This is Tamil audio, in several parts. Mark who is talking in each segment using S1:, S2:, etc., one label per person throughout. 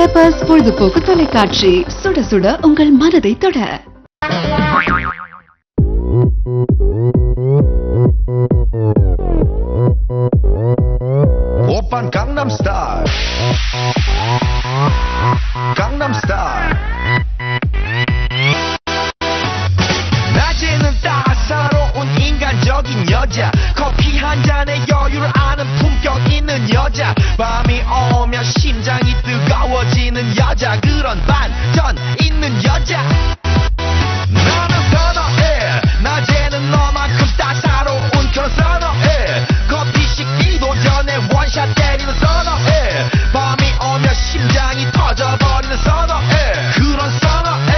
S1: பெப்பர்ஸ் பொழுதுபோக்கு தொலைக்காட்சி, சுட சுட உங்கள் மனதை தொட.
S2: Oppan Gangnam Style. Gangnam Style. 낮에는 따사로운 인간적인 여자, 커피 한 잔에 여유를 아는 품격 있는 여자, 밤이 오면 심장이 뜨거워지는 여자, 그런 반전 있는 여자. 나는 선호해. 낮에는 너만큼 따사로운 그런 선호해. 커피 식기도 전에 원샷 때리는 선호해. 밤이 오면 심장이 터져버리는 선호해. 그런 선호해.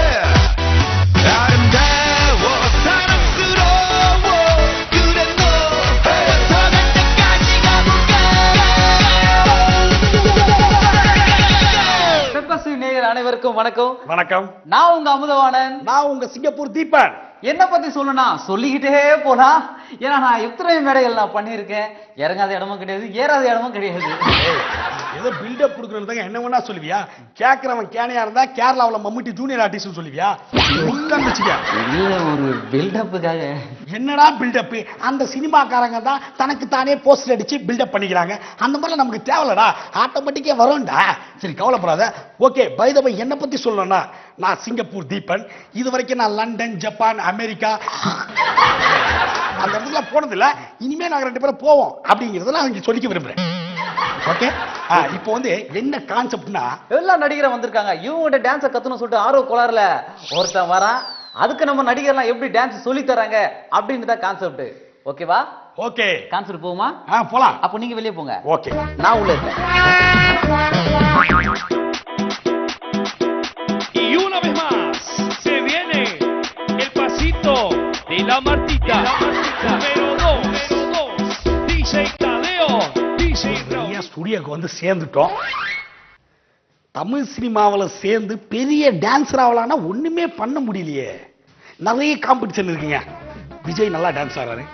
S2: 아름다워 사랑스러워. 그래 너 터질 때까지 가볼까.
S3: Peppers நேயர் அனைவருக்கும் வணக்கம்.
S4: வணக்கம்.
S3: நான் உங்க அமுதவாணன்.
S4: நான் உங்க சிங்கப்பூர் தீபன்.
S3: என்ன பத்தி சொல்லணும்னா சொல்லிக்கிட்டே போலாம். ஏன்னா நான் எத்தனை மேடைகள் நான் பண்ணியிருக்கேன். இறங்காத இடமும் கிடையாது, ஏறாத இடமும் கிடையாது.
S4: ஏதோ பில்டப் கொடுக்கறதுக்கு என்ன வேணா சொல்லுவியா? கேக்குறவன் கேனையா இருந்தா கேரளாவுல மம்முட்டி ஜூனியர் ஆர்டிஸ்ட் சொல்லுவியா? உட்கார்ந்து வச்சுக்க.
S3: இல்ல ஒரு பில்டப்புக்காக.
S4: என்னடா பில்டப்? அந்த சினிமாக்காரங்க தான் தனக்கு தானே போஸ்டர் அடிச்சு பில்டப் பண்ணிக்கிறாங்க. அந்த மாதிரி நமக்கு தேவலடா, ஆட்டோமேட்டிக்கா வரும்டா. சரி கவலைப்படாத. ஓகே, பை தி வே என்ன பத்தி சொல்லணும்னா, நான் சிங்கப்பூர் தீபன். இது வரைக்கும் நான் லண்டன், ஜப்பான், அமெரிக்கா அந்த இடத்துல போனதில்ல. இனிமே நாங்க 2 பேரும் போவோம் அப்படிங்கறத நான் இங்க சொல்லிக்க விரும்புறேன். ஓகே, இப்போ வந்து என்ன கான்செப்ட்னா,
S3: எல்லா நடிகரும் வந்திருக்காங்க. இவங்க டான்ஸை கத்துணும் சொல்லிட்டு ஆர்வ கோளாறுல ஒருத்தன் வரான். அதுக்கு நம்ம நடிகர்லாம் எப்படி டான்ஸ் சொல்லி தராங்க அப்படின்னு தான் கான்செப்ட். ஓகேவா?
S4: ஓகே
S3: கான்செப்ட் போகுமா?
S4: போலாம்.
S3: அப்போ நீங்க வெளியே போங்க.
S4: ஓகே,
S3: நான் உள்ள இருக்கேன்.
S5: Y una vez más se viene el pasito de la Martita. Número 2, DJ Tadeo, DJ Raúl.
S4: ஸ்டுடியோக்கு வந்து சேர்ந்துட்டோம். தமிழ் சினிமாவில் சேர்ந்து பெரிய டான்ஸர் ஆகலான்னா ஒண்ணுமே பண்ண முடியலையே. நிறைய காம்படிஷன் இருக்குங்க. விஜய் நல்லா டான்ஸ் ஆடுறாரு,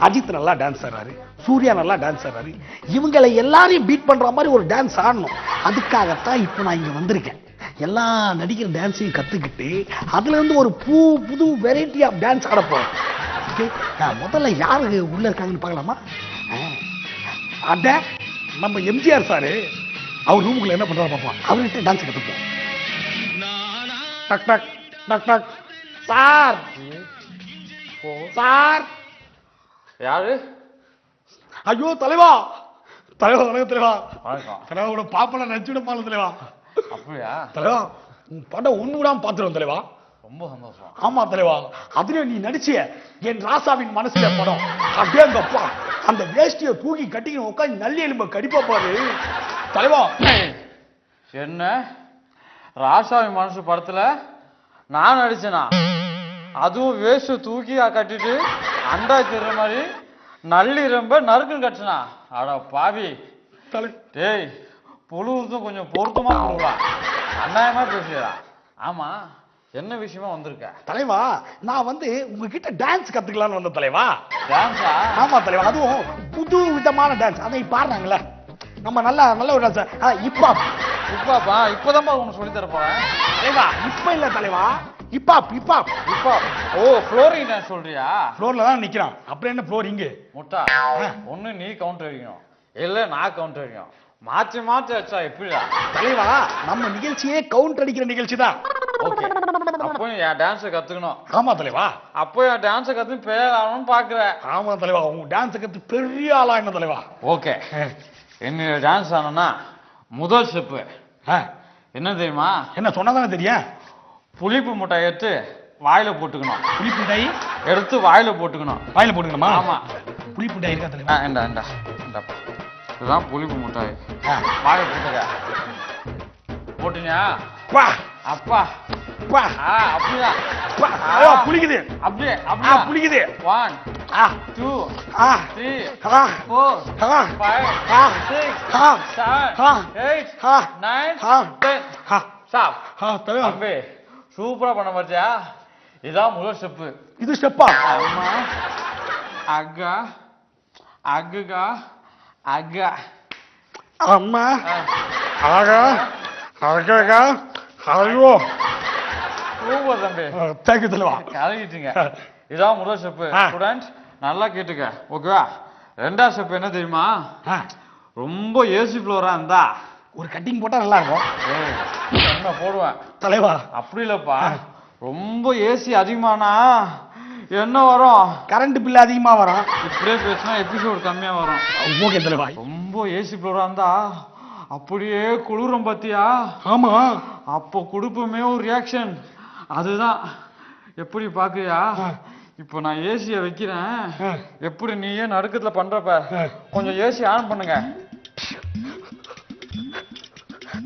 S4: அஜித் நல்லா டான்ஸ் ஆடுறாரு, சூர்யா நல்லா டான்ஸ் ஆடுறாரு. இவங்களை எல்லாரையும் பீட் பண்ற மாதிரி ஒரு டான்ஸ் ஆடணும். அதுக்காகத்தான் இப்போ நான் இங்க வந்திருக்கேன். எல்லா நடிகர் டான்ஸையும் கத்துக்கிட்டு அதுல இருந்து ஒரு புது வெரைட்டி ஆஃப் டான்ஸ் ஆட போறோம். ஓகே, முதல்ல யாரு உள்ள இருக்காங்கன்னு பார்க்கலாமா? அட நம்ம எம்ஜிஆர் சாரு, அவர் ரூமுக்குள்ள என்ன பண்றாரு பார்ப்போம். அவர்கிட்ட டான்ஸ் கத்துப்போம். டக் டக் டக் டக். Sir sir.
S3: யாரு?
S4: ஐயோ தலைவா, தலைவா வணக்கம் தலைவா.
S3: வணக்கம்.
S4: தலைவாவோட பாப்பல நடிச்சுட பால தலைவா.
S3: அப்படியா?
S4: தலைவா உன் படம் ஒண்ணு விடாம பாத்துருவோம் தலைவா.
S3: ரொம்ப சந்தோஷம்.
S4: ஆமா தலைவா, அதுலயும் நீ நடிச்சிய என் ராசாவின் மனசுல படம். அப்படியே அப்பா அந்த வேஷ்டியை தூக்கி கட்டிக்கின்னு உட்காந்து நல்லி எலும்ப கடிப்பா பாரு தலைவா.
S3: என்ன ராசாவி மனசு படத்துல நான் நடிச்சேனா? அதுவும் வேஸ்ட் தூக்கி கட்டிட்டு அண்டா திற மாதிரி நல்லி ரொம்ப நறுக்குன்னு கட்டினா? அட பாவி.
S4: தலை
S3: டேய், புழுவுதும் கொஞ்சம் பொருத்தமா போகலாம். அநியாயமா பேசுறா. ஆமா, என்ன விஷயமா வந்திருக்க?
S4: தலைவா, நான் வந்து உங்ககிட்ட டான்ஸ் கத்துக்கலாம்னு வந்த தலைவா.
S3: டான்ஸா?
S4: ஆமா தலைவா, அதுவும் புது விதமான டான்ஸ். அதை பாடுறாங்களே நம்ம நல்ல ஒரு டான்ஸ். ஹிப்ஹாப்.
S3: இப்பாப்பா? இப்பதான்ப்பா உனக்கு சொல்லி தர போறேன்.
S4: தலைவா இப்ப இல்ல தலைவா, ஹிப்ஹாப் ஹிப்ஹாப்.
S3: இப்போ ஓ ஃப்ளோரிங் டான்ஸ் சொல்றியா?
S4: ஃப்ளோர்ல தான் நிக்கிறான். அப்புறம் என்ன ஃப்ளோர் இங்க?
S3: முட்டா, ஒண்ணு நீ கவுண்டர் அடிக்கணும், இல்ல நான் கவுண்டர் அடிக்கணும். மாற்றி மாற்றி வச்சா எப்படிடா?
S4: தலைவா, நம்ம நிகழ்ச்சியே கவுண்டர் அடிக்கிற நிகழ்ச்சி தான்.
S3: ஓகே, அப்போ என் டான்ஸை கத்துக்கணும்.
S4: ஆமா தலைவா.
S3: அப்போ என் டான்ஸை கத்து பேர் ஆகணும்னு பாக்குறேன்.
S4: ஆமா தலைவா, உங்க டான்ஸ் கத்து பெரிய ஆளா என்ன தலைவா?
S3: ஓகே, என்னோட டான்ஸ் ஆனோம்னா முதல் ஸ்டெப்பு என்ன தெரியுமா?
S4: என்ன சொன்னதானே தெரியும்.
S3: புளிப்பு முட்டாய் எடுத்து வாயில போட்டுக்கணும்.
S4: புளிப்பு மிட்டாய்
S3: எடுத்து வாயில போட்டுக்கணும்.
S4: வாயில போட்டுக்கணுமா?
S3: ஆமா.
S4: புளிப்பு மிட்டாய் இருக்கா தலைவா?
S3: இந்தா இந்தா இந்தாப்பா, இதுதான் புளிப்பு முட்டாய். வாயில போட்டுக்க. போட்டுனியா?
S4: வா
S3: அப்பா
S4: வா
S3: அப்படியா?
S4: வா. ஐயோ புளிக்குது.
S3: அப்படியே அப்படியே
S4: புளிக்குது.
S3: 1
S4: ஆ
S3: 2
S4: ஆ
S3: 3
S4: ஆ
S3: 4
S4: ஆ
S3: 5
S4: ஆ
S3: 6
S4: ஆ
S3: 7
S4: ஆ
S3: 8
S4: ஆ
S3: 9
S4: ஆ
S3: 10.
S4: ஆ
S3: ஸ்டாப்.
S4: தலைவா,
S3: தம்பி சூப்பரா பண்ண பார்த்தியா? இதான் முதல் ஸ்டெப்பு.
S4: இது ஸ்டெப்பா?
S3: அம்மா அக்கா அக்குகா அக்கா
S4: அம்மா ஆகா அக்கா ஐயோ
S3: சூப்பர் தம்பி
S4: தேங்க்யூ தலைவா.
S3: கலகிட்டீங்க. இதான் முதல் ஸ்டெப்.
S4: ஆ.
S3: ஸ்டூடெண்ட் நல்லா கேட்டுக்க, ஓகேவா? ரெண்டாவது ஸ்டெப் என்ன தெரியுமா? ரொம்ப ஏசி ஃப்ளோரா இருந்தா
S4: ஒரு கட்டிங் போட்டா நல்லா இருக்கும்.
S3: என்ன போடுவேன்
S4: தலைவா.
S3: அப்படி இல்லப்பா, ரொம்ப ஏசி அதிகமானா என்ன வரும்?
S4: கரண்ட் பில் அதிகமா வரும்.
S3: இப்படியே பேசினா எபிசோடு கம்மியா வரும்.
S4: ஓகே தலைவா.
S3: ரொம்ப ஏசி ஃப்ளோரா இருந்தா அப்படியே குளிரும் பாத்தியா?
S4: ஆமா.
S3: அப்போ கொடுப்போமே ஒரு ரியாக்ஷன், அதுதான். எப்படி பாக்குறியா? இப்போ நான் ஏசியை வைக்கிறேன், எப்படி நீயே நடுக்கத்துல பண்றப்ப கொஞ்சம் ஏசி ஆன் பண்ணுங்க.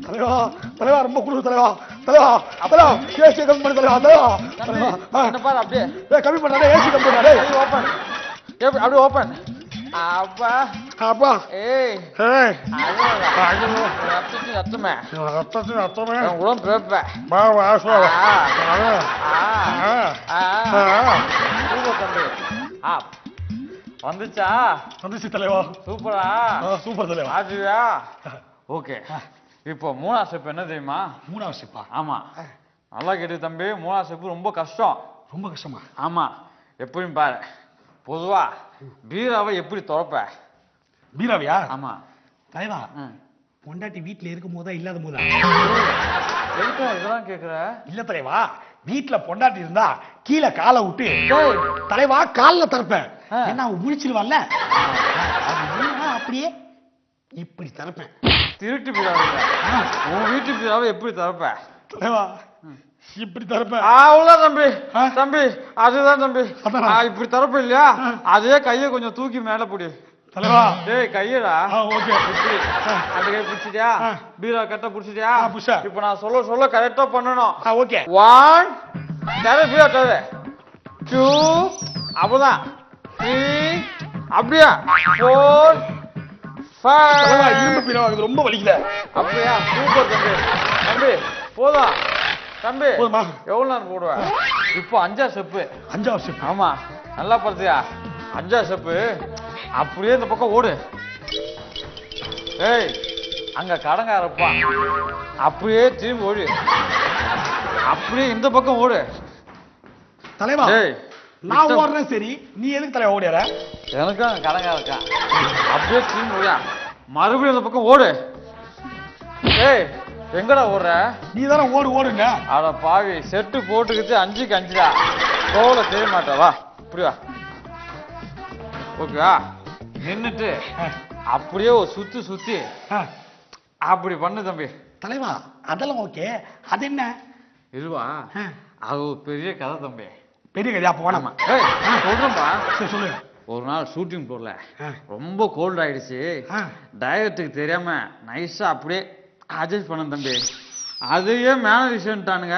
S4: தலைவா தலைவா ரொம்ப குளிர் தலைவா. தலைவா தலைவா ஏசி கம்மி பண்ணு தலைவா. தலைவா
S3: என்ன பாரு அப்படியே
S4: கம்மி பண்ணாடே, ஏசி கம்மி பண்ணாடே.
S3: ஓபன், அப்படியே ஓபன். அப்பா
S4: அப்பா
S3: ஏய்
S4: ஏய்
S3: ரத்தமே
S4: ரத்தமே ரத்தமே
S3: உடம்பு பேப்ப
S4: வா வா சோ
S3: தம்பி வந்துச்சா?
S4: வந்துச்சு தலைவா.
S3: சூப்பரா?
S4: சூப்பர் தலைவா.
S3: ஆஜியா? ஓகே. இப்போ மூணாவது ஸ்டெப் என்ன தெரியுமா?
S4: மூணாவது ஸ்டெப்பா?
S3: ஆமா, நல்லா கேட்டு தம்பி. மூணாவது ஸ்டெப் ரொம்ப கஷ்டம்.
S4: ரொம்ப கஷ்டமா?
S3: ஆமா. எப்படின்னு பாரு. பொதுவா பீராவை எப்படி திறப்ப?
S4: பீராவையா?
S3: ஆமா
S4: தலைவா. பொண்டாட்டி வீட்டுல இருக்கும் போதா இல்லாத போதா?
S3: எதுக்கா இதெல்லாம் கேக்குற? இல்ல
S4: தலைவா, வீட்டுல பொண்டாட்டி இருந்தா கீழே காலை விட்டு தலைவா கால்ல திறப்பேன். என்ன அவன் முழிச்சிருவான்ல, அப்படியே இப்படி திறப்பேன்.
S3: திருட்டு பீராவை உன் வீட்டு பீராவை எப்படி திறப்ப?
S4: தலைவா இப்படி திறப்பேன்.
S3: அவ்வளவுதான் தம்பி. தம்பி அதுதான் தம்பி. இப்படி திறப்ப இல்லையா? அதே கையை கொஞ்சம் தூக்கி மேல போடி.
S4: தலைவா
S3: டேய் கையடா.
S4: ஓகே.
S3: இப்படி அந்த கை பிடிச்சிட்டியா? பீரா கட்ட பிடிச்சிட்டியா?
S4: புடிச்சா.
S3: இப்போ நான் சொல்ல கரெக்டா பண்ணணும்.
S4: ஓகே.
S3: 1 தர பீரா தர 2 அப்பதான் 3 அப்படியே 4 5
S4: இரும்பு பீரா ரொம்ப வலிக்குது.
S3: அப்படியா? சூப்பர் தம்பி. தம்பி போதும் தம்பி.
S4: போதுமா?
S3: எவ்வளவு நேரம் போடுவேன்? இப்போ 5ஆவது ஸ்டெப்.
S4: 5ஆவது ஸ்டெப்?
S3: ஆமா, நல்லா பார்த்தியா? 5ஆவது ஸ்டெப். அப்படியே இந்த பக்கம் ஓடு. ஏய் அங்க கடங்கார இருப்பான், அப்படியே திரும்பி ஓடு. அப்படியே இந்த பக்கம் ஓடு.
S4: தலைவா
S3: ஏய்
S4: நான் ஓடுறேன் சரி, நீ எதுக்கு தலைவா ஓடிற?
S3: எனக்கும் அங்க கடங்கார இருக்கான். அப்படியே திரும்பி ஓடியா, மறுபடியும் இந்த பக்கம் ஓடு. ஏய் எங்கடா ஓடுற?
S4: நீ தானே ஓடுங்க.
S3: அட பாவி, செட்டு போட்டுக்கிட்டு 5க்கு 5டா. தோலை தெரிய மாட்டா. வா இப்படி வா. ஓகேவா? நின்னுட்டு அப்படியே ஒரு சுத்தி அப்படி பண்ணு தம்பி.
S4: தலைவா அதெல்லாம் ஓகே. அது என்ன?
S3: இதுவா? அது ஒரு பெரிய கதை தம்பி.
S4: பெரிய கதையா? போனமா
S3: சொல்றேன்பா.
S4: சொல்லு.
S3: ஒரு நாள் ஷூட்டிங் போடல, ரொம்ப கோல்ட் ஆயிடுச்சு. டயட்டுக்கு தெரியாம நைஸா அப்படியே அட்ஜஸ்ட் பண்ண தம்பி. அதையே மேனேஜ்மென்ட்டானுங்க,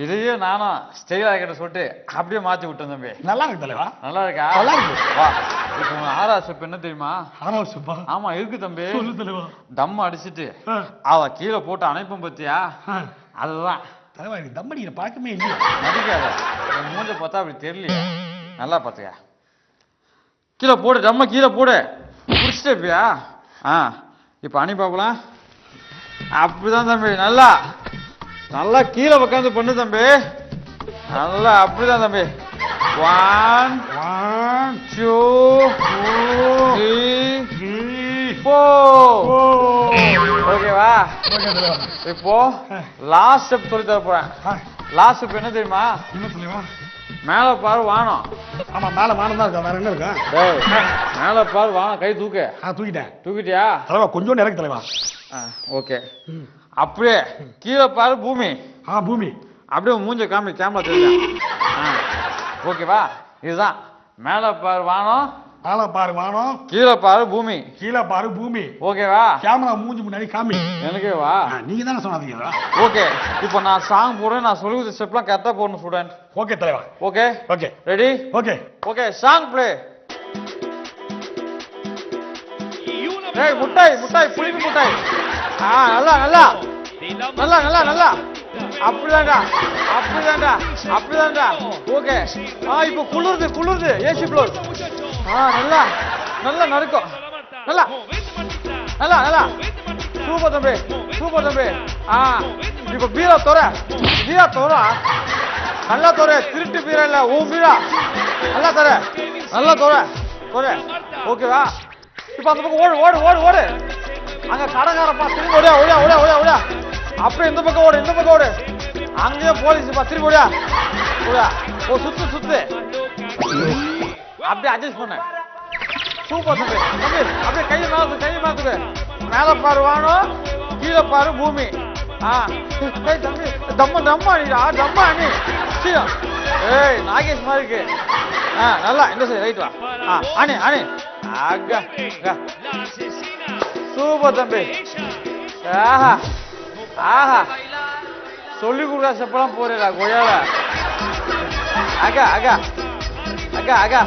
S3: இதையே நானும் ஸ்டைல் ஆகிட்ட சொல்லிட்டு அப்படியே மாத்தி விட்டேன் தம்பி.
S4: நல்லா இருக்கு தலைவா.
S3: நல்லா இருக்கா?
S4: நல்லா இருக்கு.
S3: வா இப்போ 6ஆவது ஸ்டெப் என்ன தெரியுமா?
S4: 6ஆவது ஸ்டெப்பா?
S3: ஆமா இருக்கு தம்பி.
S4: சொல்லு தலைவா.
S3: தம் அடிச்சிட்டு அவ கீழே போட்டு அணைப்போம் பத்தியா? அதுதான்
S4: தலைவா. இது தம் அடிக்கிற பழக்கமே இல்லையா?
S3: நடிக்காத, மூஞ்ச பார்த்தா அப்படி தெரியலையே. நல்லா பார்த்தியா? கீழே போடு, தம்ம கீழே போடு. பிடிச்சிட்டியா? இப்போ அணி பார்க்கலாம். அப்படிதான் தம்பி. நல்லா நல்லா கீழே உட்காந்து பண்ணு தம்பி. நல்லா அப்படிதான் தம்பி. 1 2 3 4 ஓகேவா? இப்போ லாஸ்ட் ஸ்டெப் சொல்லி தர போறேன். லாஸ்ட் ஸ்டெப் என்ன தெரியுமா?
S4: என்ன தலைவா?
S3: மேல பாரு வானம்.
S4: ஆமா மேல வானம் தான் இருக்கா, வேற என்ன இருக்கா?
S3: டேய் மேல பாரு வானம். கை தூக்கு.
S4: தூக்கிட்டேன்.
S3: தூக்கிட்டியா?
S4: தலைவா கொஞ்சம் இறக்கு தலைவா.
S3: ஓகே. அப்படியே கீழே பாரு பூமி.
S4: பூமி.
S3: அப்படியே மூஞ்ச காமி, கேமரா தெரியும். ஓகேவா? இதுதான் மேல பாரு வானம்,
S4: மேல பாரு வானம்,
S3: கீழே பாரு பூமி.
S4: கீழே பாரு பூமி.
S3: ஓகேவா?
S4: கேமரா மூஞ்சி முன்னாடி காமி.
S3: எனக்கேவா?
S4: நீங்க தானே சொன்னாதீங்களா?
S3: ஓகே. இப்போ நான் சாங் போடுறேன், நான் சொல்லி கொடுத்த ஸ்டெப்லாம் கரெக்டா போடணும் ஸ்டூடெண்ட்.
S4: ஓகே தலைவா.
S3: Okay
S4: okay
S3: ready?
S4: Okay
S3: okay song play. ஏய் முட்டாய் முட்டாய் புளிப்பு முட்டாய். நல்லா நல்லா நல்லா நல்லா நல்லா. அப்படிதான்டா அப்படிதான்டா அப்படிதான்டா. ஓகே. இப்போ குளிருது ஏசி ப்ளோர். நல்லா நல்லா நடக்கும். நல்லா நல்லா நல்லா. சூப்பர் தம்பி சூப்பர் தம்பி. இப்ப பீரா தோற நல்லா தோற, திருட்டு பீரா இல்ல, உன் பீரா நல்லா தோற, நல்லா தோற. ஓகேவா? இப்ப அந்த பக்கம் ஓடு ஓடு ஓடு ஓடு. அங்க கடைக்காரப்பா திரும்பி ஓடியா ஓடியா ஓடியா ஓடியா ஓடியா. அப்படியே இந்த பக்கம் ஓடு, இந்த பக்கம் ஓடு. அங்கேயே போலீஸ்ப்பா, திரும்பி ஓடியா ஓடியா. ஓ சுத்து சுத்து, அப்படியே அட்ஜஸ்ட் பண்ண. சூப்பர் தம்பி. தம்பி அப்படியே கையை மாத்துக்கு. மேல பாரு வானம், கீழே பாரு பூமி. தம்பி தம்மா அணி. ஏய் நாகேஷ் மாதிரி இருக்கு. நல்லா இந்த சைடு ரைட் வா. அணி சூப்பர் தம்பி. ஆஹா சொல்லி கொடுக்கா செப்பெல்லாம் போறா கொய்யால. அகா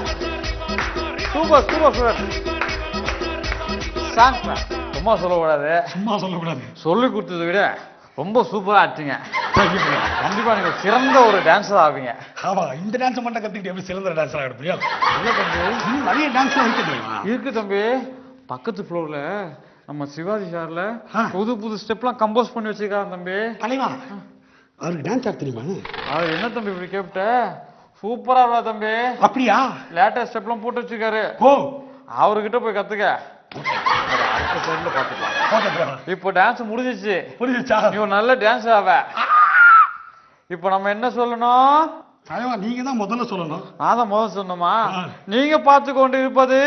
S3: சூப்பர் சாங் சும்மா சொல்லக்கூடாது. சொல்லி கொடுத்ததை விட ரொம்ப சூப்பரா ஆச்சுங்க. கண்டிப்பா நீங்க சிறந்த ஒரு டான்ஸர் ஆவீங்க.
S4: ஆமா, இந்த டான்ஸ் மட்டும் கத்துக்கிட்டு எப்படி சிறந்த டான்ஸர் ஆக முடியும்? இல்ல தம்பி, நிறைய டான்ஸ்லாம் இருக்கு
S3: தம்பி. பக்கத்து ஃப்ளோர்ல நம்ம சிவாஜி சார்ல புது ஸ்டெப்லாம் கம்போஸ் பண்ணி வச்சிருக்காங்க தம்பி.
S4: தலைவா, அவருக்கு டான்ஸ் ஆட தெரியுமா?
S3: அவர் என்ன தம்பி இப்படி கேப்ட? சூப்பரா இருக்கா தம்பி.
S4: அப்படியா?
S3: லேட்டஸ்ட் ஸ்டெப்லாம் போட்டு வச்சிருக்காரு. அவர்கிட்ட போய் கத்துக்க. அடுத்த சைடுல பாத்துக்கலாம். இப்போ டான்ஸ் முடிஞ்சிச்சா? நீ ஒரு நல்ல டான்ஸ் ஆவ. இப்போ நம்ம என்ன சொல்லணும்?
S4: நீங்க தான் முதல்ல சொல்லணும்.
S3: நான் தான் முதல்ல சொல்லணுமா? நீங்க பார்த்து கொண்டு இருப்பது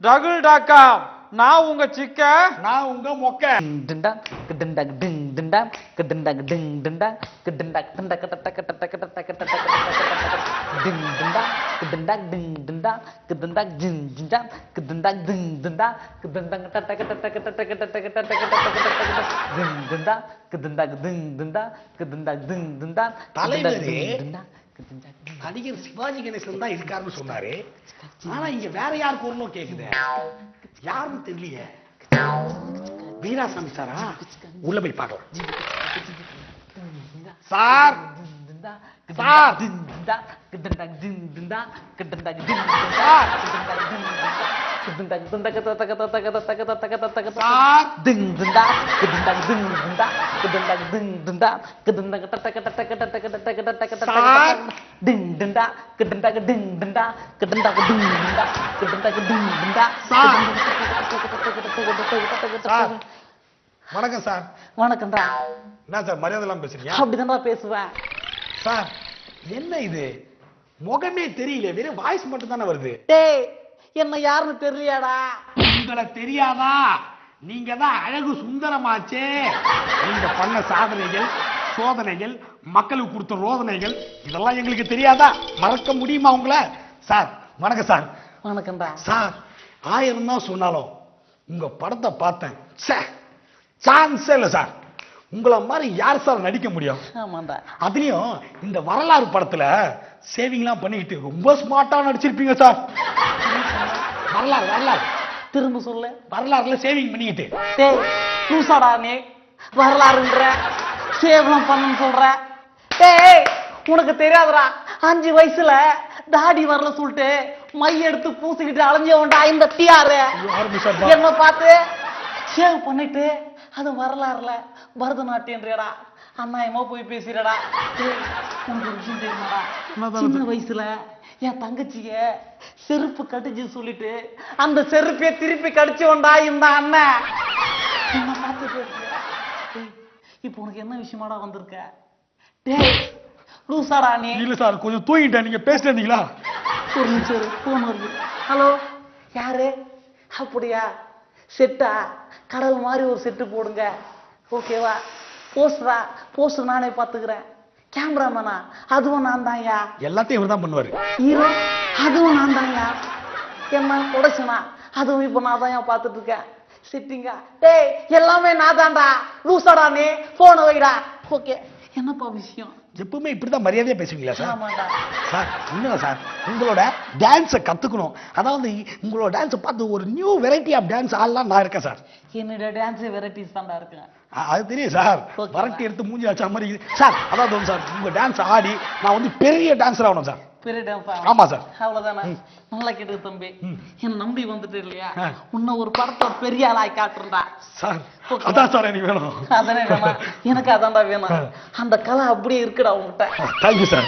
S3: டகுல்.com. நான் உங்க சிக்க,
S4: நான் உங்க மொக்க. நடிகர் சிவாஜி கணேசன் தான் இருக்காருன்னு சொன்னாரு. ஆனா இங்க வேற யாருக்கு ஒண்ணும் கேக்குது? யாருன்னு தெரியலையே. வீராசாமி சாரா? உள்ள போய் பார்க்கலாம். சார் வணக்கம் சார்.
S6: வணக்கம்டா.
S4: என்ன சார் மரியாதை எல்லாம் பேசுறீங்க?
S6: அப்படிதான் பேசுவேன்
S4: சார். என்ன இது, முகமே தெரியல, வெறும் வாய்ஸ் மட்டும் தானே வருது.
S6: டேய், என்ன யாருன்னு தெரியலையாடா?
S4: உங்களை தெரியாதா? நீங்க தான் அழகு சுந்தரமாச்சே. நீங்க பண்ண சாதனைகள், சோதனைகள், மக்களுக்கு கொடுத்த ரோதனைகள் இதெல்லாம் எங்களுக்கு தெரியாதா? மறக்க முடியுமா உங்களை? சார் வணக்கம் சார்.
S6: வணக்கம்டா
S4: சார். 1000 தான் சொன்னாலும் உங்க படத்தை பார்த்தேன், சான்ஸே இல்லை சார். உங்களை மாதிரி யார் சார் நடிக்க முடியும்?
S6: ஆமாண்டா.
S4: அதுலயும் இந்த வரலாறு படத்துல சேவிங்லாம் பண்ணிக்கிட்டு ரொம்ப ஸ்மார்ட்டா நடிச்சிருப்பீங்க சார். வரலாறு
S6: திரும்ப சொல்லு.
S4: வரலாறுல சேவிங் பண்ணிக்கிட்டு.
S6: டேய் லூசாடா நீ. வரலாறுன்ற சேவ்லாம் பண்ணு சொல்ற. டேய் உனக்கு தெரியாதுடா, 5 வயசுல தாடி வரல சொல்லிட்டு மை எடுத்து பூசிக்கிட்டு அலைஞ்சவன்டா இந்த டிஆர். என்ன பார்த்து சேவ் பண்ணிட்டு அது வரலாறுல பரதநாட்டியன்றா அண்ணாயமா போய் பேசுறடா. உனக்கு ஒரு விஷயம் தெரியுமாடா? சின்ன வயசுல என் தங்கச்சிய செருப்பு கடிச்சு சொல்லிட்டு அந்த செருப்பைய திருப்பி கடிச்சவன்டா இந்த அண்ணன். என்ன பார்த்து பேசுற. இப்போ உனக்கு என்ன விஷயமாடா வந்திருக்க? டேய் லூசாடா நீ.
S4: இல்ல சார், கொஞ்சம் தூங்கிட்டேன். நீங்க பேசிட்டு இருந்தீங்களா?
S6: ஒரு நிமிஷம் போன் வருது. ஹலோ யாரு? அப்படியா? செட்டா? கடல் மாதிரி ஒரு செட்டு போடுங்க. ஓகேவா? போஸ்டர் நானே பாத்துக்கிறேன். கேமராமேனா? அதுவும் நான் தான்யா.
S4: எல்லாத்தையும் இவர் தான் பண்ணுவாரு.
S6: ஹீரோ? அதுவும் நான் தான்யா. என்ன ப்ரொடக்ஷனா? அதுவும் இப்ப நான் தான் பாத்துட்டு இருக்கேன். செட்டிங்கா? டேய் எல்லாமே நான் தான்டா. லூசாடா நீ. போன வைடா. ஓகே. என்னப்பா விஷயம்?
S4: எப்பவுமே இப்படிதான் மரியாதையா பேசுவீங்களா சார்?
S6: ஆமாடா.
S4: சார் ஒண்ணுங்க சார், உங்களோட டான்ஸை கத்துக்கணும். அதாவது உங்களோட டான்ஸை பார்த்து ஒரு நியூ வெரைட்டி ஆஃப் டான்ஸ் ஆடலாம் நான் இருக்கேன் சார்.
S6: என்னோட டான்ஸ் வெரைட்டிஸ் தான்டா இருக்கேன்.
S4: அது தெரியும் சார். வரட்டி எடுத்து மூஞ்சி வச்ச மாதிரி சார். அதாவது சார், உங்க டான்ஸ் ஆடி நான் வந்து பெரிய டான்ஸர் ஆகணும் சார்.
S6: பெரிய டான்ஸ்.
S4: ஆமா சார்.
S6: அவ்வளவுதானே? நல்லா கேட்டு தம்பி, என் நம்பி வந்துட்டு இல்லையா, உன்னை ஒரு படத்தை பெரிய ஆளாய் காட்டுறா
S4: சார். அதான் சார் எனக்கு வேணும்.
S6: அதானே வேணும், எனக்கு அதான்டா வேணும். அந்த கலை அப்படியே இருக்குடா உங்ககிட்ட.
S4: Thank you sir.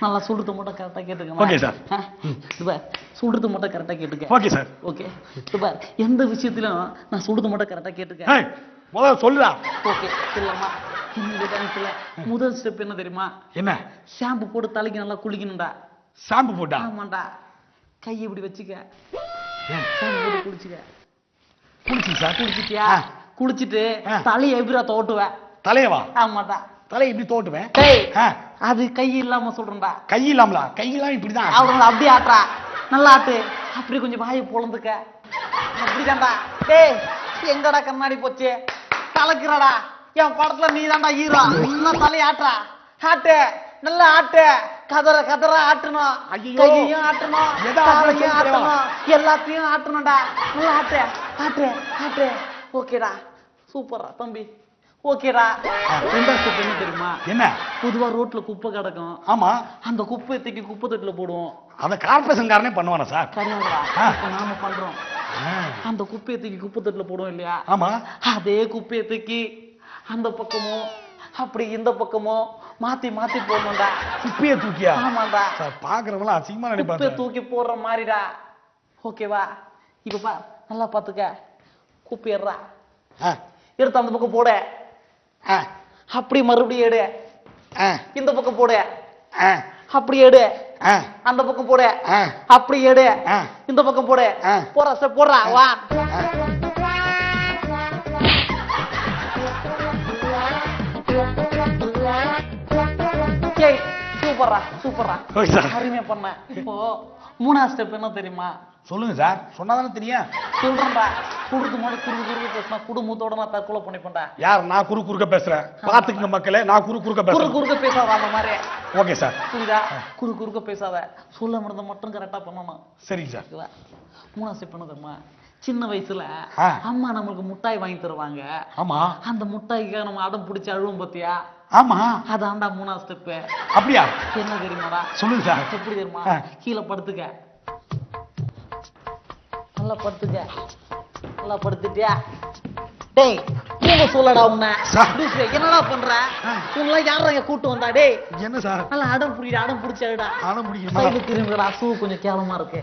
S6: நல்லா சுடுறது மட்டும் கரெக்டா கேட்டுக்க.
S4: Okay sir.
S6: சுடுறது மட்டும் கரெக்டா கேட்டுக்க.
S4: Okay sir.
S6: ஓகே எந்த விஷயத்திலும் நான் சுடுறது மட்டும் கரெக்டா கேட்டுக்க.
S4: முதல்ல சொல்லுடா.
S6: ஓகே சொல்லலாமா? இந்த டான்ஸ்ல முதல் ஸ்டெப் என்ன தெரியுமா?
S4: என்ன?
S6: ஷாம்பு போட்டு தலைக்கு நல்லா குளிக்கணும்டா.
S4: ஷாம்பு போட்டா?
S6: ஆமாண்டா. கை இப்படி வச்சுக்க, ஷாம்பு போட்டு குளிச்சுக்க. குளிச்சிட்டியா? குளிச்சுட்டு தலையை எப்படிடா தோட்டுவ?
S4: தலையவா?
S6: ஆமாடா.
S4: தலையை இப்படி தோட்டுவேன்.
S6: அது கை இல்லாம சொல்றேன்டா.
S4: கை இல்லாமலா? கை இல்லாம இப்படிதான்.
S6: அவங்க அப்படியே ஆட்டுறா. நல்லா ஆட்டு. அப்படி கொஞ்சம் வாயை பொழந்துக்க. அப்படிதான்டா. டேய் எங்கடா கண்ணாடி போச்சு? கலக்குறடா. என் படத்துல நீ தான்டா ஹீரோ. நல்லா தலையை ஆட்டுறா. ஆட்டு, நல்லா ஆட்டு. கதற கதற ஆட்டணும். கையையும் ஆட்டணும், தலையும் ஆட்டணும், எல்லாத்தையும் ஆட்டணும்டா. நல்லா ஆட்டு ஆட்டு ஆட்டு. ஓகேடா, சூப்பரா தம்பி. ஓகேடா. ரெண்டாவது ஸ்டெப் என்ன தெரியுமா?
S4: என்ன?
S6: பொதுவா ரோட்ல குப்பை கிடக்கும்.
S4: ஆமா.
S6: அந்த குப்பையை தூக்கி குப்பை தொட்டில போடுவோம்.
S4: அத கார்பரேஷன் காரனே பண்ணுவானா சார்?
S6: கிடையாதுடா. நாம பண்றோம். அந்த குப்பையை தூக்கி குப்பை தொட்டில போடுவோம் இல்லையா?
S4: ஆமா.
S6: அதே குப்பையை தூக்கி அந்த பக்கமோ அப்படி இந்த பக்கமோ மாத்தி மாத்தி போடணும்டா.
S4: குப்பையை தூக்கியா?
S6: ஆமாண்டா.
S4: சார் பாக்குறவங்களா அசிங்கமா நினைப்பாங்க.
S6: குப்பையை தூக்கி போடுற மாதிரிடா. ஓகேவா? இப்ப பா, நல்லா பாத்துக்க. குப்பையறா. எடுத்து அந்த பக்கம் போட. அப்படி மறுபடியும் எடு. இந்த பக்கம் போடு. அப்படி எடு. அந்த பக்கம் போடு. அப்படி எடு. இந்த பக்கம் போடு. போறா சார், போடுறா. வா. சூப்பரா சூப்பரா, அருமையா பண்ண. இப்போ மூணாவது ஸ்டெப் என்ன தெரியுமா?
S4: சொல்லுங்க சார். சொன்னாதானே தெரியும்.
S6: சொல்றேன்டா. குடுக்கு மாதிரி குறுக்க பேசினா குடும்பத்தோட நான் தற்கொலை பண்ணிப்பேன்டா.
S4: யார்? நான் குறுக்க பேசுறேன். பாத்துக்குங்க மக்களே, நான் குறுக்க பேசுறேன்.
S6: குறுக்க பேசாத அந்த மாதிரி.
S4: Okay sir.
S6: புரியுதா? குறுக்க பேசாத. சொல்ல முடிந்த மட்டும் கரெக்டா பண்ணணும்.
S4: சரிங்க சார்.
S6: மூணாவது ஸ்டெப் என்ன தெரியுமா? சின்ன வயசுல அம்மா நம்மளுக்கு முட்டாய் வாங்கி தருவாங்க.
S4: ஆமா.
S6: அந்த முட்டாய்க்காக நம்ம அடம் பிடிச்சி அழுவோம் பாத்தியா?
S4: ஆமா.
S6: அதான்டா மூணாவது ஸ்டெப்.
S4: அப்படியா?
S6: என்ன தெரியுமாடா?
S4: சொல்லுங்க சார்.
S6: எப்படி தெரியுமா? கீழே படுத்துக்க. நல்லா படுத்துக்க. நல்லா படுத்துட்டியா? டேய் தூங்க சொல்லடா உன்னை. என்னடா பண்ற? உங்களை யார கூட்டு வந்தா? டேய்
S4: என்ன சார்?
S6: நல்லா அடம் புடிடா. அடம் பிடிச்சி அழுடா.
S4: அடம் பிடிக்கணும்.
S6: சைடுல திரும்புடா. ஷூ கொஞ்சம் கேவலமா இருக்கு.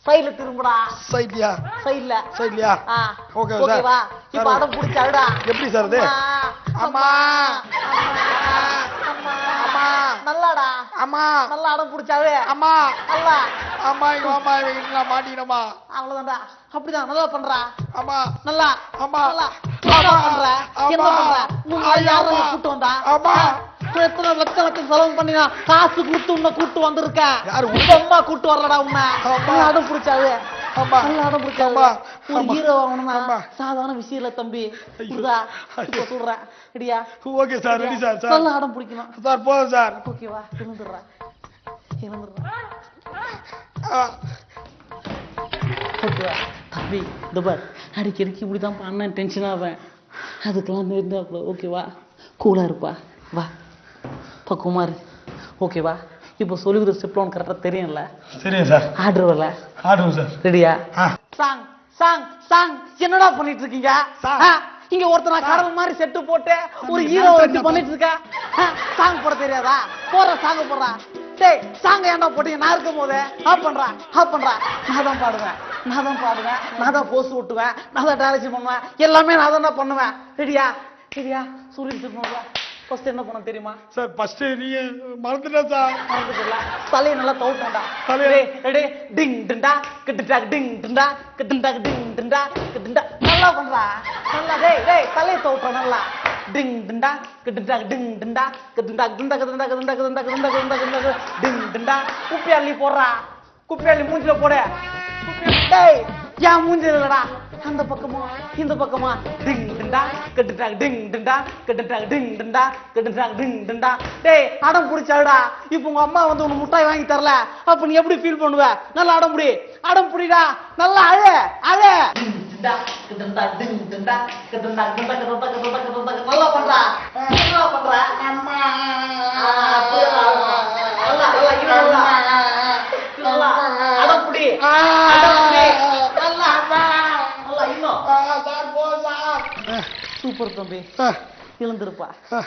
S6: சைடுல திரும்புடா.
S4: சைடுலயா? சைடுலயா? Okay sir.
S6: ஓகேவா? இப்ப அடம் பிடிச்சி அழுடா.
S4: எப்படி சார் இது? அம்மா அம்மா
S6: நல்லாடா.
S4: அம்மா
S6: நல்லா அடம் பிடிச்சாவே.
S4: அம்மா
S6: நல்லா.
S4: அம்மா இங்க அம்மா இங்க மாட்டினமா.
S6: அவ்வளவுதான்டா. அப்படிதான் நல்லா பண்றா.
S4: அம்மா
S6: நல்லா.
S4: அம்மா
S6: நல்லா என்ன பண்ற? என்ன பண்ற? உன்னை யாரை கூட்டு வந்தா?
S4: அம்மா
S6: எத்தனை லட்சம் செலவு பண்ணி காசு கொடுத்து உன்னை கூட்டு வந்திருக்க. அம்மா கூட்டு வரலடா உன்னை. அடம் பிடிச்சாவே. நல்லா அடம் பிடிச்சாவே. ஒரு ஹீரோ ஆகணும்னா சாதாரண விஷயம் இல்ல தம்பி. இப்ப சொல்றேன். ரெடியா?
S4: Okay sir. Ready sir.
S6: நல்லா அடம் பிடிக்கணும்
S4: சார். போதும் சார்.
S6: ஓகேவா? எழுந்துடுறா. ஓகேவா தம்பி? இந்த பார், அடிக்கடிக்கு இப்படிதான் பண்ண டென்ஷன் ஆவேன். அதுக்கெல்லாம் இருந்தாப்புல. ஓகேவா? கூலா இருப்பா. வா பக்குமாரு. ஓகேவா? இப்போ சொல்லிக்கிற ஸ்டெப்ல உனக்கு கரெக்டா தெரியும்ல?
S4: சரியா சார்?
S6: ஆர்டர் வரல.
S4: Order sir.
S6: ரெடியா? Song song song. என்னடா பண்ணிட்டு இருக்கீங்க? இங்க ஒருத்தனா கடல் மாதிரி செட்டு போட்டு ஒரு ஹீரோ வச்சு பண்ணிட்டு இருக்க. சாங் போட தெரியாதா? போற சாங் போடுறா. டேய் சாங் ஏன்டா போட்டீங்க? நான் இருக்கும் போது ஆப் பண்றா. நான் தான் பாடுவேன். நான் தான் போஸ் ஓட்டுவேன். நான் தான் டைரக்ஷன் பண்ணுவேன். எல்லாமே நான் தான் பண்ணுவேன். ரெடியா? சொல்லிட்டு இருக்கோம்ல. ஃபர்ஸ்ட் என்ன பண்ண தெரியுமா?
S4: சார் ஃபர்ஸ்ட் நீங்க மறந்துட்டா சார்.
S6: மறந்துட்டல. தலைய நல்லா தவுட்டடா. தலையே ரெடி. டிங் டிண்டா கிட்டடா டிங் டிண்டா கிட்டடா டிங் டிண்டா கிட்டடா. நல்லா பண்றா. நல்லா. டேய் தலைய தவுட்ட நல்லா. டிங் டிண்டா கிட்டடா டிங் டிண்டா கிட்டடா டிண்டா கிட்டடா கிட்டடா கிட்டடா கிட்டடா கிட்டடா டிங் டிண்டா. குப்பி அள்ளி போடுறா. குப்பி அள்ளி மூஞ்சில போடு. டேய் ஏன் மூஞ்சில இல்லடா? அந்த பக்கமா இந்த பக்கமா. டிங் டிண்டா கிட்டடா டிங் டிண்டா கிட்டடா டிங் டிண்டா கிட்டடா டிங் டிண்டா. டேய் அடம் பிடிச்சாடா. இப்போ உங்க அம்மா வந்து உனக்கு முட்டாய் வாங்கி தரல. அப்ப நீ எப்படி ஃபீல் பண்ணுவ? நல்லா அடம் புடிடா. நல்லா அழு. டிண்டா கிட்டடா டிங் டிண்டா கிட்டடா கிட்டடா கிட்டடா கிட்டடா. நல்லா பண்றா. அம்மா நல்லா தம்பி
S4: ஆ,
S6: எழுந்திருப்பா
S4: ஆ.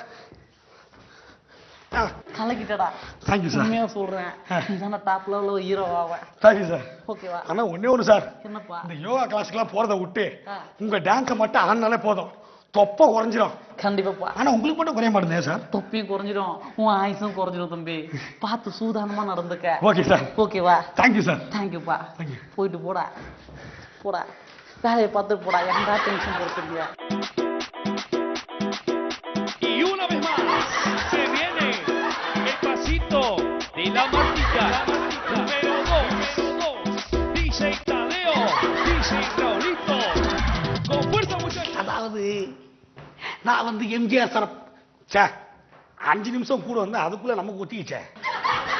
S4: ஆ,
S6: கலக்கிட்டடா
S4: Thank you, sir.
S6: உண்மையா சொல்றேன் நீதான டாப் லெவல்ல ஹீரோ ஆவேன்
S4: thank you, sir.
S6: ஓகேவா
S4: ஆனா ஒண்ணே ஒண்ணு சார்,
S6: என்னப்பா
S4: இந்த யோகா கிளாஸ்க்குலாம் போறதை விட்டு
S6: ஆ.
S4: உங்க டான்ஸை மட்டும் ஆடினாலே போதும், தொப்பை குறைஞ்சிரும்.
S6: கண்டிப்பாப்பா
S4: ஆனா உங்களுக்கு மட்டும் குறைய மாட்டேங்குது சார்.
S6: தொப்பியும் குறைஞ்சிடும் உன் ஆயுசும் குறைஞ்சிடும் தம்பி பார்த்து சூதானமா நடந்துக்க
S4: ஓகே சார்,
S6: ஓகேவா
S4: தேங்க்யூ சார்.
S6: தேங்க்யூப்பா
S4: Thank you.
S6: போயிட்டு போடா போடா வேலையை பார்த்து போடா எங்கடா டென்ஷன் கொடுக்குறீங்க
S5: Y una vez más se viene el pasito de la Martica. Número 2, DJ Tadeo, DJ Raulito. Con fuerza, muchachos.
S4: அதாவது நான் வந்து எம்ஜிஆர் சார், சே 5 நிமிஷம் கூட வந்து அதுக்குள்ள நமக்கு ஒத்திக்கிச்சே.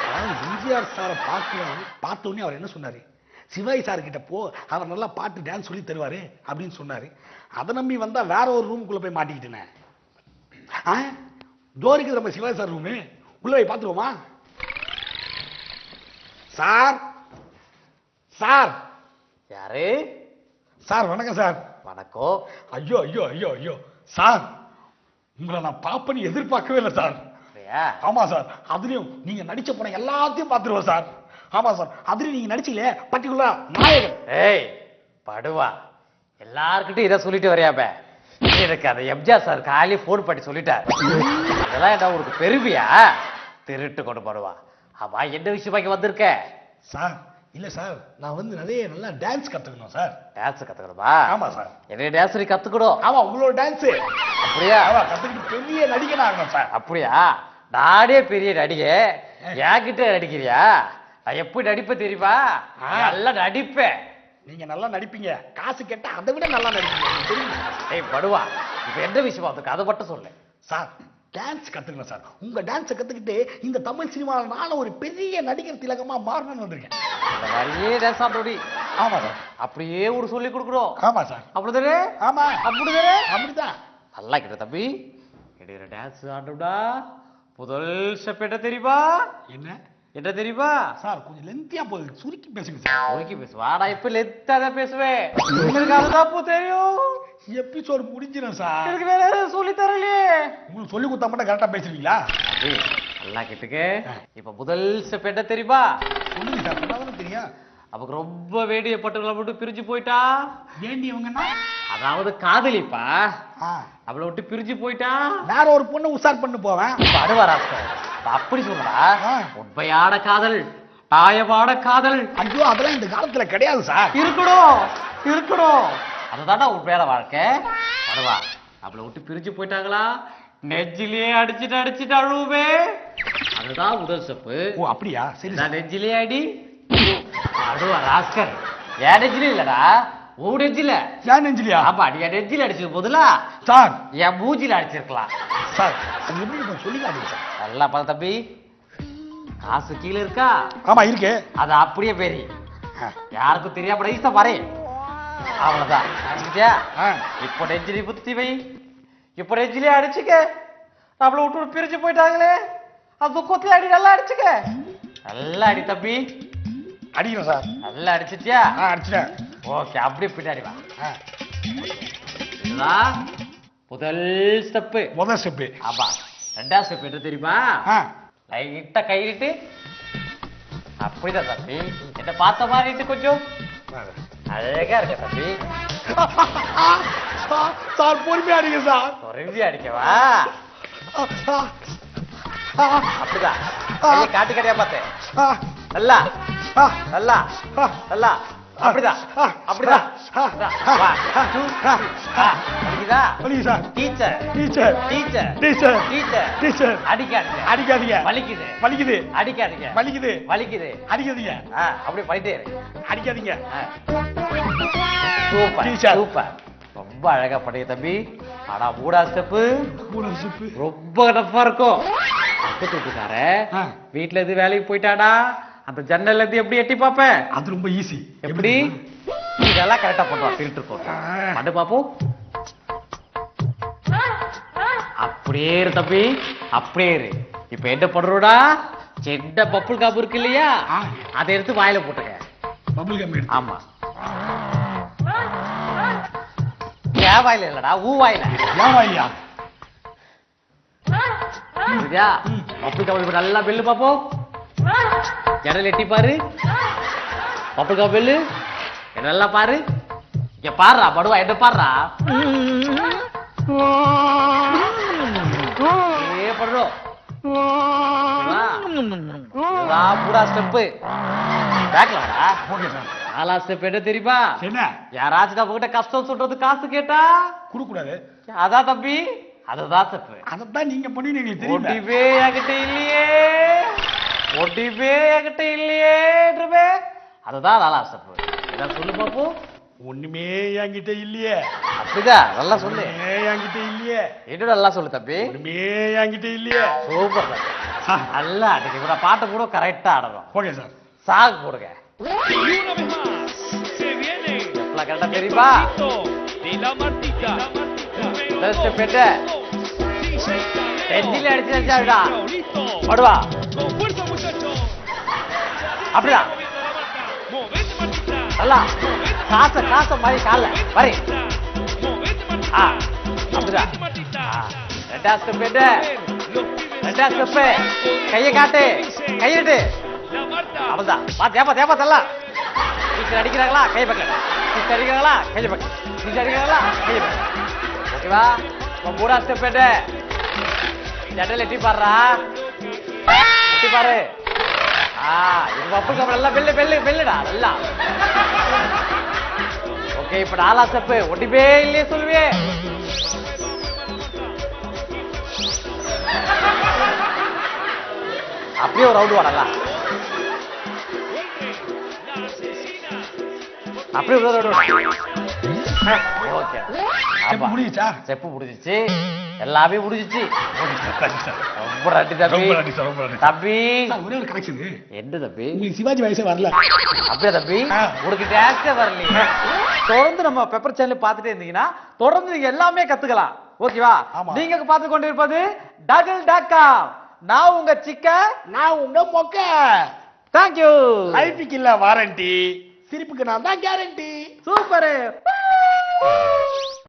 S4: அதாவது எம்ஜிஆர் சாரை பார்த்த உடனே அவர் என்ன சொன்னாரு, சிவாஜி சார் கிட்ட போ, அவர் நல்லா பாட்டு டான்ஸ் சொல்லி தருவாரு அப்படின்னு சொன்னாரு. அதை நம்பி வந்தா வேற ஒரு ரூமுக்குள்ள போய் மாட்டிக்கிட்டேனே. ஜோரிக்கு நம்ம சிவாஜி சார் ரூமு, உள்ள போய் பார்த்துருவோமா? சார் சார்
S6: யாரு
S4: சார் வணக்கம் சார்.
S6: வணக்கம்
S4: ஐயோ ஐயோ ஐயோ ஐயோ சார், உங்களை நான் பாப்பன்னு எதிர்பார்க்கவே இல்லை சார். ஆமா சார், அதுலயும் நீங்க நடிச்ச படம் எல்லாத்தையும் பார்த்துருவோம் சார். ஆமா சார், அதுலயும் நீங்க நடிச்சீங்களே பர்டிகுலரா நாயகன்.
S7: ஏய் படுவா, எல்லார்கிட்டையும் இதை சொல்லிட்டு வரையாப்ப எனக்கு அந்த எம்ஜிஆர் சார் காலையில் ஃபோன் பண்ணி சொல்லிட்டார். அதெல்லாம் என்ன உனக்கு பெருமையா? திருட்டு கொண்டு போடுவா. அவா என்ன விஷயமாக்கி வந்திருக்க?
S4: சார் இல்ல சார், நான் வந்து நிறைய நல்லா டான்ஸ் கத்துக்கணும் சார்.
S7: டான்ஸ் கத்துக்கணுமா?
S4: ஆமா சார்.
S7: என்ன டான்ஸ் நீ கத்துக்கணும்?
S4: ஆமா, உங்களோட டான்ஸ்
S7: அப்படியா?
S4: ஆமா, கத்துக்கிட்டு பெரிய நடிகன் ஆகணும் சார்.
S7: அப்படியா? நானே பெரிய நடிகை, என்கிட்ட நடிக்கிறியா? நான் எப்படி நடிப்பேன் தெரியுமா? நல்லா நடிப்பேன்.
S4: நீங்க நல்லா நடிப்பீங்க, காசு கேட்டா அதை விட நல்லா நடிப்பீங்க, எனக்கு தெரியுமா?
S7: ஏய் படுவா, இப்ப என்ன விஷயமா அதுக்கு அதை மட்டும் சொல்லு.
S4: சார் டான்ஸ் கத்துக்கணும் சார். உங்க டான்ஸை கத்துக்கிட்டு இந்த தமிழ் சினிமாவில் நானும் ஒரு பெரிய நடிகர் திலகமா மாறணும்னு வந்திருக்கேன்.
S7: இந்த மாதிரியே டான்ஸ் ஆட்டோடி.
S4: ஆமா சார்.
S7: அப்படியே ஒரு சொல்லி கொடுக்குறோம்.
S4: ஆமா சார்.
S7: அப்படிதானே?
S4: ஆமா
S7: அப்படிதானே?
S4: அப்படிதான்.
S7: நல்லா கிட்ட தம்பி, இடையில டான்ஸ் ஆடுடா. முதல் ஸ்டெப் என்ன தெரியுமா?
S4: என்ன
S7: என்ன தெரியுமா?
S4: சார் கொஞ்சம் லென்த்தியா போகுது, சுருக்கி பேசுங்க சார்.
S7: ஒழுக்கி பேசுவா. நான் இப்ப லெத்தாதான் பேசுவேன். உங்களுக்கு அது தப்பு தெரியும்.
S4: எபிசோடு முடிஞ்சிடும் சார்.
S7: எனக்கு வேற எதுவும் சொல்லி தரலையே.
S4: உங்களுக்கு சொல்லி கொடுத்தா மட்டும் கரெக்டா பேசுவீங்களா?
S7: ஏய், நல்லா கேட்டுக்க. இப்ப முதல் ஸ்டெப் என்ன தெரியுமா?
S4: சொல்லுங்க சார், சொன்னாதானே தெரியும்.
S7: நமக்கு ரொம்ப வேண்டிய பட்டுகளை விட்டு பிரிஞ்சு போயிட்டா.
S4: வேண்டியவங்கன்னா
S7: அதாவது காதலிப்பா,
S4: ஆ,
S7: அவளை விட்டு பிரிஞ்சு போயிட்டா.
S4: வேற ஒரு பொண்ணை உஷார் பண்ணு போவேன்.
S7: படுவாராஸ்கர், அப்படி சொல்றா.
S4: ஆ.
S7: உண்மையான காதல், நியாயமான காதல்
S4: ஐயோ, அதெல்லாம் இந்த காலத்துல கிடையாது சார்.
S7: இருக்கணும், இருக்கணும். அதுதான்டா உண்மையான வாழ்க்கை. படுவா, அவளை விட்டு பிரிஞ்சு போயிட்டாங்களா, நெஞ்சிலேயே அடிச்சுட்டு அடிச்சுட்டு அழுவே. அதுதான் முதல் ஸ்டெப்பு.
S4: ஓ அப்படியா? சரி சார்.
S7: நெஞ்சிலே அடி. படுவா ராஸ்கர், என் நெஞ்சிலே இல்லடா, உன் நெஞ்சில.
S4: ஏன் நெஞ்சிலியா?
S7: ஆமா, நீ என் நெஞ்சில அடிச்சது போதுல
S4: சார்
S7: என் மூஞ்சில அடிச்சிருக்கலாம்.
S4: சார் அது எப்படி கொஞ்சம் சொல்லிக்காதீங்க சார்.
S7: நல்லா பார்த்த தம்பி, காசு கீழே இருக்கா?
S4: ஆமா இருக்கு.
S7: அது அப்படியே பெரி, யாருக்கும் தெரியாம ஈஸா பாரு. அவ்வளவுதான். அடிச்சுக்கிட்டியா?
S4: ஆ.
S7: இப்போ நெஞ்சிலே புத்தி வை. இப்போ நெஞ்சிலே அடிச்சுக்க. நம்மள விட்டு பிரிஞ்சு போயிட்டாங்களே, அது துக்கத்திலே அடி. நல்லா அடிச்சுக்க. நல்லா அடி தம்பி.
S4: அடிக்கிறேன் சார்.
S7: நல்லா அடிச்சிட்டியா?
S4: அடிச்சிட்டேன்.
S7: ஓகே, அப்படியே பின்னாடி வா.
S4: ஆ.
S7: இதுதான் முதல் ஸ்டெப்பு.
S4: முதல் ஸ்டெப்பு.
S7: ஆமா. ரெண்டாவது ஸ்டெப் என்ன தெரியுமா?
S4: ஆ.
S7: லைட்டா கையிட்டு அப்படிதான் தம்பி. என்ன பார்த்த மாதிரி கொஞ்சம் அழகா இருக்க தம்பி.
S4: சார் பொறுமையா அடிங்க சார்.
S7: தொடர்ந்து அடிக்கவா? அப்படிதான். கையை காட்டு கடையா பார்த்தேன். நல்லா நல்லா நல்லா. அப்படிதான் அப்படிதான். வா, டூ, அடிக்குதா?
S4: அடிங்க sir.
S7: Teacher
S4: teacher
S7: teacher
S4: teacher
S7: teacher
S4: teacher
S7: அடிக்காதீங்க.
S4: அடிக்காதீங்க.
S7: வலிக்குது
S4: வலிக்குது.
S7: அடிக்காதீங்க.
S4: வலிக்குது.
S7: வலிக்குது.
S4: அடிக்காதீங்க.
S7: அப்படியே பண்ணிட்டே இரு.
S4: அடிக்காதீங்க.
S7: Super
S4: teacher.
S7: சூப்பர். ரொம்ப அழகா பண்ணீங்க தம்பி. ஆனா மூணாவது ஸ்டெப்பு
S4: மூணாவது ஸ்டெப்பு
S7: ரொம்ப டஃப்பா இருக்கும். பக்கத்து வீட்டுக்கார வீட்டுல இருந்து வேலைக்கு போயிட்டாடா, அந்த ஜன்னல்ல இருந்து எப்படி எட்டி பாப்ப?
S4: அது ரொம்ப ஈஸி.
S7: எப்படி? இதெல்லாம் கரெக்டா பண்ணுவான். ஃபில்டர் போட்டு பண்ணு பாப்போம். அப்படியே இரு தம்பி, அப்படியே இரு. இப்ப என்ன பண்றோடா, சின்ன பப்புள் காப்பு இருக்கு இல்லையா, அதை எடுத்து வாயில போட்டுக்க.
S4: பபுள் கம் எடுத்து.
S7: ஆமா. ஏன் வாயில இல்லடா ஊ வாயில.
S4: ஏன் வாயிலியா?
S7: சரியா? பப்புள் கா இப்ப நல்லா பெல்லு பாப்போம். ஜன்னல் எட்டி பாரு. பப்புள் கா பெல்லு. நல்லா பாரு. இங்க பாருடா படுவா என்ன பாருடா. ஏ படுறோம். பூரா ஸ்டெப்பு பேக்ல வாடா.
S4: Okay sir.
S7: நாலா ஸ்டெப் என்ன தெரியுமா?
S4: என்ன?
S7: யாராச்சும் நம்ம கிட்ட கஷ்டம் சொல்றது காசு கேட்டா
S4: கொடுக்க கூடாது.
S7: அதான் தம்பி அதுதான் ஸ்டெப்பு.
S4: அதான் நீங்க பண்ணி எங்களுக்கு தெரியும்.
S7: ஒட்டிவே என்கிட்ட இல்லையே, ஒட்டிவே என்கிட்ட இல்லையே, அதுதான் நாலா ஸ்டெப்பு. என்ன சொல்லு பாப்போம்.
S4: ஒண்ணுமே என்கிட்ட இல்லையே.
S7: அப்படிதான் நல்லா சொல்லு.
S4: என்கிட்ட இல்லையே.
S7: இன்னும் நல்லா சொல்லு தம்பி.
S4: ஒண்ணுமே என்கிட்ட இல்லையே.
S7: சூப்பர் நல்லா அடிக்க கூட பாட்டை கூட கரெக்டா ஆடணும்.
S4: Okay sir.
S7: சாங் போடுங்க.
S5: Y una vez más se viene
S7: எப்பலாம் கரெக்டா தெரியுமா?
S5: de la Martita.
S7: Este pete. தெஞ்சில அடிச்சு அடிச்சாடா. படுவா.
S5: Con fuerza muchachos.
S7: அப்படியா?
S5: Movete Martita.
S7: நல்லா. காச மாதிரி கால்ல. வரி.
S5: Movete Martita.
S7: அப்படியா?
S5: Movete Martita.
S7: ரெண்டாஸ்ட் பெட்டு. ரெண்டாஸ்ட் பெ. கையை காட்டு. கையிட்டு.
S5: La Marta.
S7: அவள்தான். பாத்தியா தல்ல. டீச்சர் அடிக்கிறாங்களா? கை பக்கம். டீச்சர் அடிக்கிறாங்களா? கை பக்கம். டீச்சர் அடிக்கிறாங்களா? கை பக்கம். ஓகேவா? மூணா ஸ்டெப் பெட்டு. ஜன்னல் எட்டி பாருடா. எட்டி பாரு. இது பப்பு கப்பல் எல்லாம் பெல்லுடா நல்லா. ஓகே இப்ப நாலா ஸ்டெப் ஒட்டிவே இல்லையே சொல்லுவே. அப்படியே ஒரு ரவுண்ட் வாடலாம். அப்படியே ஒரு ரவுண்ட். ஓகே
S4: அப்ப முடியுச்சா?
S7: ஸ்டெப் முடிஞ்சிச்சு. எல்லாமே முடிஞ்சிச்சு. ரொம்ப நன்றி தம்பி.
S4: ரொம்ப நன்றி சார். ரொம்ப நன்றி.
S7: தம்பி
S4: சார் ஒரே ஒரு கரெக்ஷன்.
S7: என்ன தம்பி?
S4: உங்களுக்கு சிவாஜி வயசே வரல.
S7: அப்படியே தம்பி உனக்கு டேக்ஸே வரலையே. தொடர்ந்து நம்ம பெப்பர் சேனல் பார்த்துட்டே இருந்தீங்கன்னா தொடர்ந்து நீங்க எல்லாமே கத்துக்கலாம். ஓகேவா? நீங்க பார்த்து கொண்டிருப்பது Duggle.com. நான் உங்க சிக்க,
S4: நான் உங்க மொக்க.
S7: தேங்க்யூ.
S4: லைஃபுக்கு இல்ல வாரண்டி, சிரிப்புக்கு நான் தான் கேரண்டி.
S7: சூப்பர்.